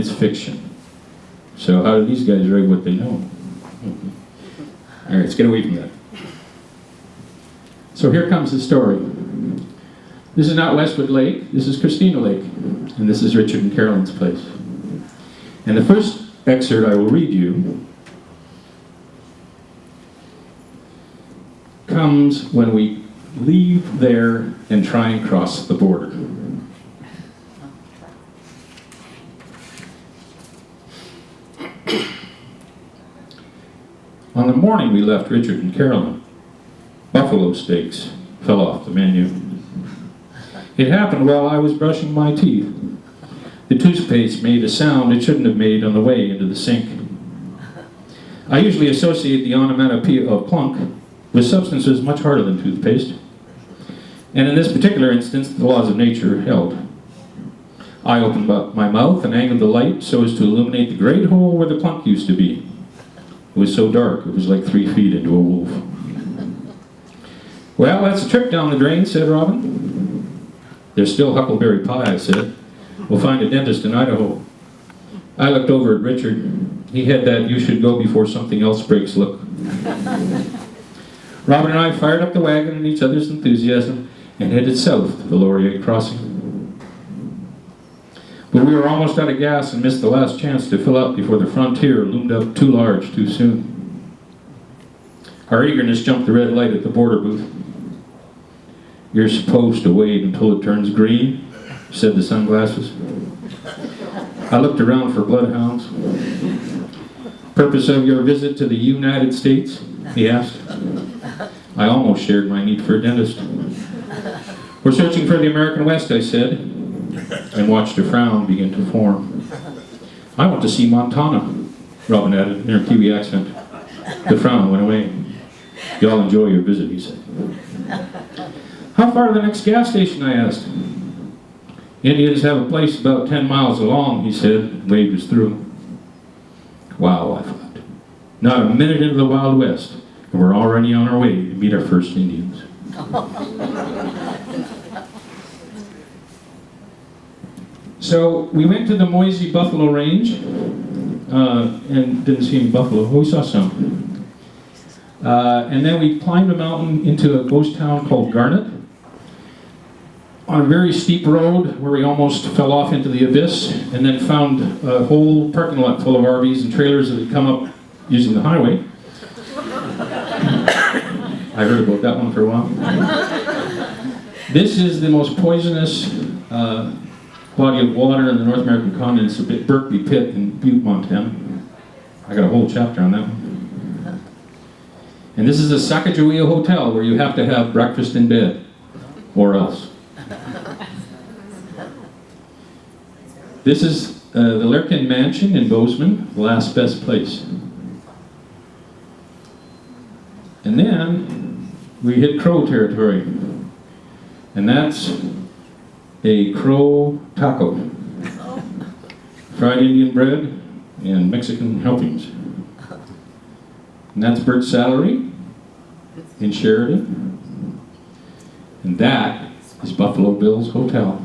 It's fiction. So how do these guys write what they know? All right, let's get away from that. So here comes the story. This is not Westwood Lake, this is Christina Lake, and this is Richard and Carolyn's place. And the first excerpt I will read you comes when we leave there and try and cross the border. On the morning we left Richard and Carolyn, buffalo steaks fell off the menu. It happened while I was brushing my teeth. The toothpaste made a sound it shouldn't have made on the way into the sink. I usually associate the onomatopoeia of plunk with substances much harder than toothpaste, and in this particular instance the laws of nature held. I opened up my mouth and angled the light so as to illuminate the great hole where the plunk used to be. It was so dark it was like 3 feet into a wolf. Well, that's a trip down the drain, said Robin. There's still huckleberry pie, I said. We'll find a dentist in Idaho. I looked over at Richard. He had that you should go before something else breaks look. Robin and I fired up the wagon in each other's enthusiasm and headed south to the Laurier crossing. But we were almost out of gas and missed the last chance to fill up before the frontier loomed up too large too soon. Our eagerness jumped the red light at the border booth. You're supposed to wait until it turns green, said the sunglasses. I looked around for bloodhounds. Purpose of your visit to the United States? He asked. I almost shared my need for a dentist. We're searching for the American West, I said, and watched a frown begin to form. I want to see Montana, Robin added in her Kiwi accent. The frown went away. Y'all enjoy your visit, he said. How far to the next gas station, I asked. Indians have a place about 10 miles along, he said, and waved us through. Wow, I thought. Not a minute into the Wild West, and we're already on our way to meet our first Indians. So we went to the Moisey Buffalo Range, and didn't see any buffalo. Oh, we saw some. And then we climbed a mountain into a ghost town called Garnet, on a very steep road where we almost fell off into the abyss, and then found a whole parking lot full of RVs and trailers that had come up using the highway. I heard about that one for a while. This is the most poisonous body of water in the North American continent. It's the Berkeley Pit in Butte, Montana. I got a whole chapter on that one. And this is the Sacagawea Hotel, where you have to have breakfast in bed, or else. This is the Lurkin Mansion in Bozeman, the last best place. And then we hit Crow territory. And that's a Crow taco. Fried Indian bread and Mexican helpings. And that's Bert Salary in Sheridan. And that is Buffalo Bill's Hotel,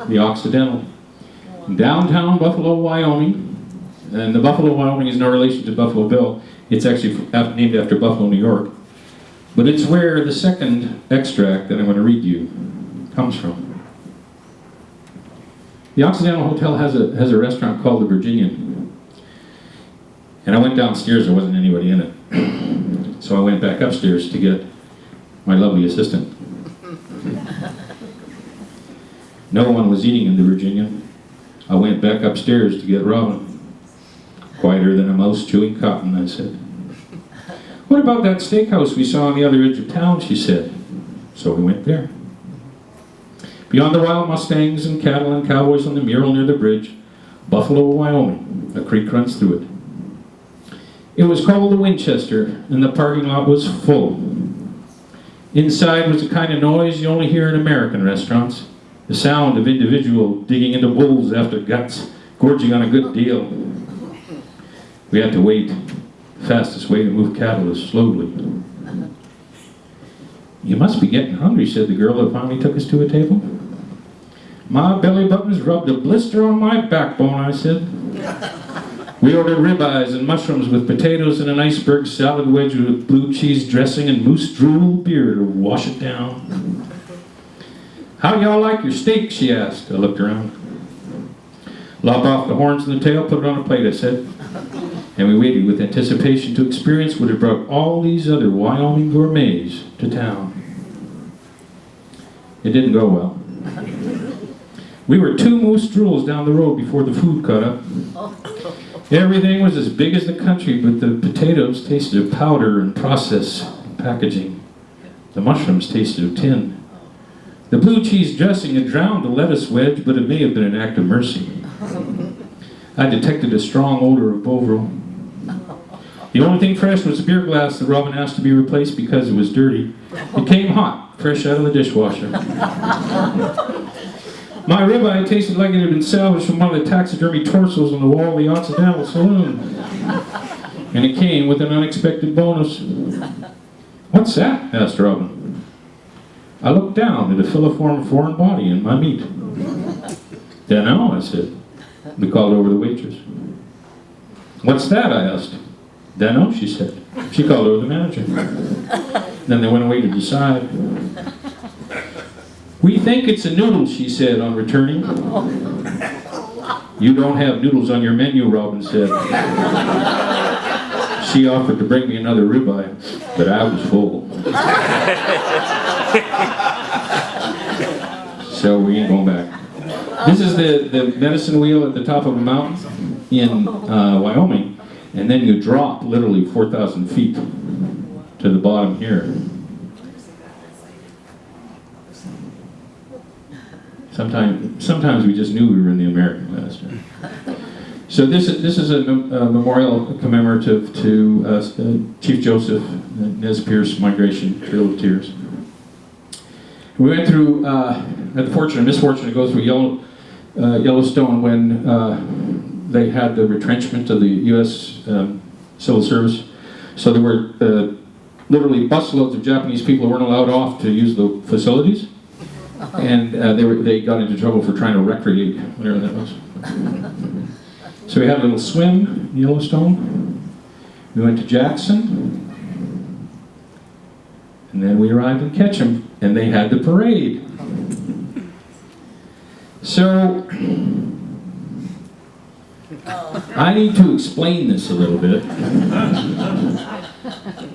the Occidental. In downtown Buffalo, Wyoming. And the Buffalo, Wyoming is no relation to Buffalo Bill. It's actually named after Buffalo, New York. But it's where the second extract that I'm going to read you comes from. The Occidental Hotel has a restaurant called the Virginian. And I went downstairs, there wasn't anybody in it. So I went back upstairs to get my lovely assistant. No one was eating in the Virginian. I went back upstairs to get Robin. Quieter than a mouse chewing cotton, I said. What about that steakhouse we saw on the other edge of town, she said. So we went there. Beyond the wild Mustangs and cattle and cowboys on the mural near the bridge, Buffalo, Wyoming, a creek runs through it. It was called the Winchester, and the parking lot was full. Inside was the kind of noise you only hear in American restaurants. The sound of individual digging into bowls after guts, gorging on a good deal. We had to wait. The fastest way to move cattle is slowly. You must be getting hungry, said the girl that finally took us to a table. My belly button's rubbed a blister on my backbone, I said. We ordered ribeyes and mushrooms with potatoes and an iceberg salad wedge with blue cheese dressing and moose drool beer to wash it down. How y'all like your steak, she asked. I looked around. Lop off the horns and the tail, put it on a plate, I said. And we waited with anticipation to experience what had brought all these other Wyoming gourmets to town. It didn't go well. We were 2 moose drools down the road before the food caught up. Everything was as big as the country, but the potatoes tasted of powder and process packaging. The mushrooms tasted of tin. The blue cheese dressing had drowned the lettuce wedge, but it may have been an act of mercy. I detected a strong odor of Bovril. The only thing fresh was a beer glass that Robin asked to be replaced because it was dirty. It came hot, fresh out of the dishwasher. My ribeye tasted like it had been salvaged from one of the taxidermy torsos on the wall of the Occidental Saloon. And it came with an unexpected bonus. What's that? Asked Robin. I looked down at a filiform foreign body in my meat. Dunno, I said. We called over the waitress. What's that? I asked. Dunno, she said. She called over the manager. Then they went away to decide. We think it's a noodle, she said on returning. You don't have noodles on your menu, Robin said. She offered to bring me another ribeye, but I was full. So we ain't going back. This is the medicine wheel at the top of a mountain in Wyoming, and then you drop literally 4,000 feet to the bottom here. Sometimes we just knew we were in the American West. So this is a memorial commemorative to Chief Joseph Nez Perce Migration Trail of Tears. We went through, had the fortune and misfortune to go through Yellowstone when they had the retrenchment of the U.S. Civil Service. So there were literally busloads of Japanese people who weren't allowed off to use the facilities. And they got into trouble for trying to recreate, whatever that was. So we had a little swim in Yellowstone. We went to Jackson. And then we arrived in Ketchum, and they had the parade. So, I need to explain this a little bit.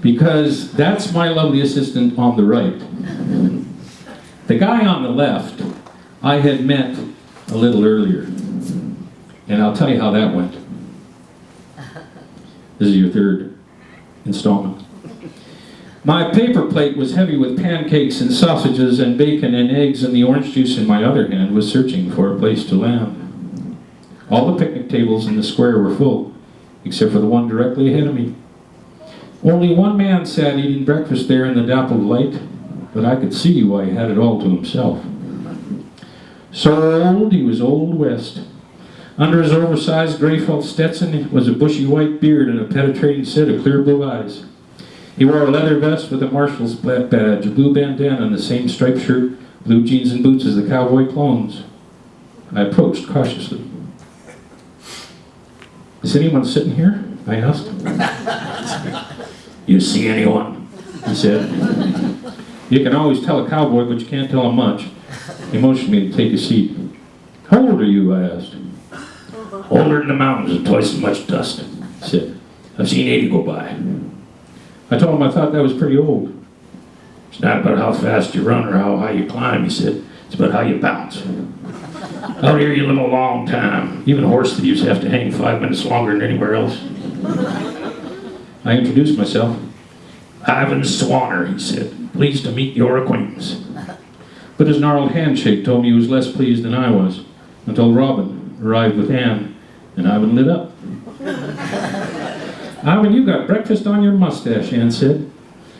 Because that's my lovely assistant on the right. The guy on the left, I had met a little earlier. And I'll tell you how that went. This is your third installment. My paper plate was heavy with pancakes and sausages and bacon and eggs, and the orange juice in my other hand was searching for a place to land. All the picnic tables in the square were full, except for the one directly ahead of me. Only one man sat eating breakfast there in the dappled light, but I could see why he had it all to himself. So old, he was Old West. Under his oversized gray felt Stetson was a bushy white beard and a penetrating set of clear blue eyes. He wore a leather vest with a marshal's badge, a blue bandana, and the same striped shirt, blue jeans and boots as the cowboy clones. I approached cautiously. Is anyone sitting here? I asked. You see anyone? He said. You can always tell a cowboy, but you can't tell him much. He motioned me to take a seat. How old are you? I asked. Older than the mountains and twice as much dust, he said. I've seen 80 go by. I told him I thought that was pretty old. It's not about how fast you run or how high you climb, he said. It's about how you bounce. Out here you live a long time. Even horse thieves have to hang 5 minutes longer than anywhere else. I introduced myself. Ivan Swanner, he said. Pleased to meet your acquaintance. But his gnarled handshake told me he was less pleased than I was, until Robin arrived with Ann, and Ivan lit up. Ivan, you got breakfast on your mustache, Ann said.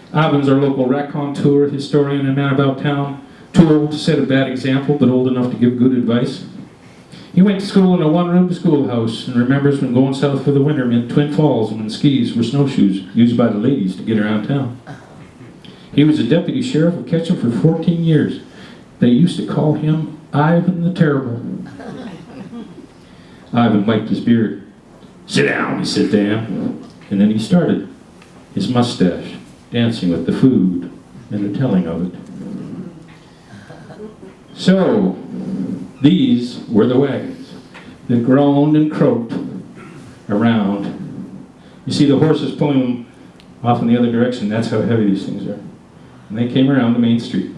Ivan's our local raconteur, historian, and man about town. Too old to set a bad example, but old enough to give good advice. He went to school in a one-room schoolhouse and remembers when going south for the winter meant Twin Falls when skis were snowshoes used by the ladies to get around town. He was a deputy sheriff of Ketchum for 14 years. They used to call him Ivan the Terrible. Ivan wiped his beard. "Sit down," he said to him. And then he started, his mustache dancing with the food and the telling of it. So, these were the wagons that groaned and croaked around. You see the horses pulling them off in the other direction. That's how heavy these things are. And they came around the main street.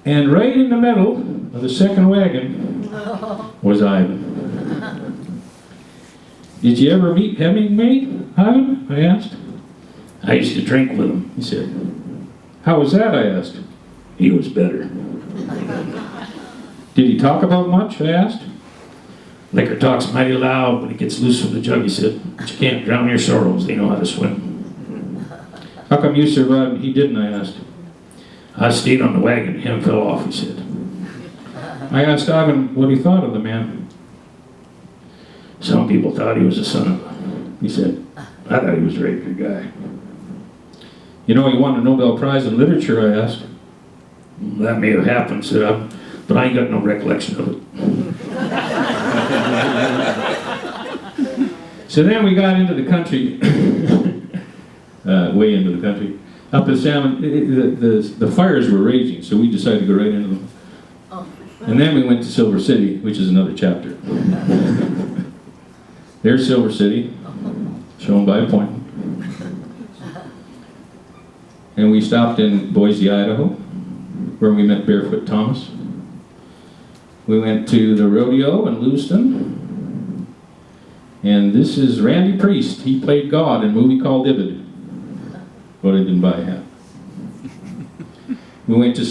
And right in the middle of the second wagon was Ivan. "Did you ever meet Hemingway, Ivan?" I asked. "I used to drink with him," he said. "How was that?" I asked. "He was better." "Did he talk about much?" I asked. "Liquor talks mighty loud when it gets loose from the jug," he said. "But you can't drown your sorrows. They know how to swim." "How come you survived and he didn't?" I asked. "I stayed on the wagon. Him fell off," he said. I asked Ivan what he thought of the man. "Some people thought he was a son of a," he said. "I thought he was a very good guy." "You know he won a Nobel Prize in Literature?" I asked. "That may have happened," said I, "but I ain't got no recollection of it." So then we got into the country, way into the country. Up in Salmon, the fires were raging, so we decided to go right into them. And then we went to Silver City, which is another chapter. There's Silver City, shown by appointment. And we stopped in Boise, Idaho, where we met Barefoot Thomas. We went to the rodeo in Lewiston. And this is Randy Priest. He played God in a movie called Ibid. But I didn't buy a hat. We went to